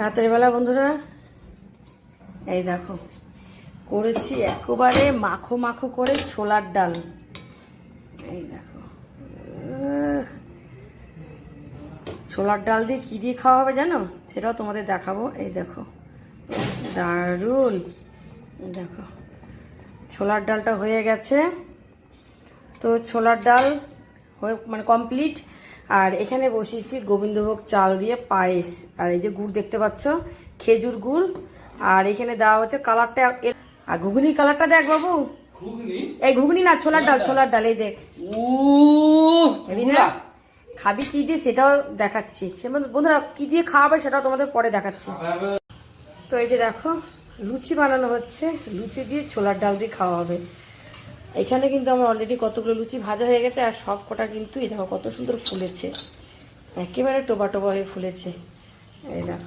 রাতের বেলা বন্ধুরা এই দেখো করেছি একেবারে মাখো মাখো করে ছোলার ডাল। এই দেখো ছোলার ডাল দিয়ে কি দিয়ে খাওয়া হবে জানো, সেটাও তোমাদের দেখাবো। এই দেখো দারুণ। দেখো ছোলার ডালটা হয়ে গেছে, তো ছোলার ডাল হয়ে মানে কমপ্লিট। আর এখানে বসিয়েছি গোবিন্দভোগ চাল দিয়ে পায়েস, আর এই যে গুড় দেখতে পাচ্ছ খেজুর গুড়, আর এখানে দেওয়া হচ্ছে কালারটা। আর ঘুগনি কালারটা দেখ বাবু, এই ঘুগনি না ছোলার ডাল, ছোলার ডাল এই দেখ। হেবি না? খাবি কি দিয়ে সেটাও দেখাচ্ছি, সে বন্ধুরা কি দিয়ে খাওয়াবে সেটাও তোমাদের পরে দেখাচ্ছি। তো এই যে দেখো লুচি বানানো হচ্ছে, লুচি দিয়ে ছোলার ডাল দিয়ে খাওয়া হবে। এখানে কিন্তু আমার অলরেডি কতগুলো লুচি ভাজা হয়ে গেছে, আর সব কটা কিন্তু এই দেখো কত সুন্দর ফুলেছে, একেবারে টোবা টোবা হয়ে ফুলেছে। এই দেখো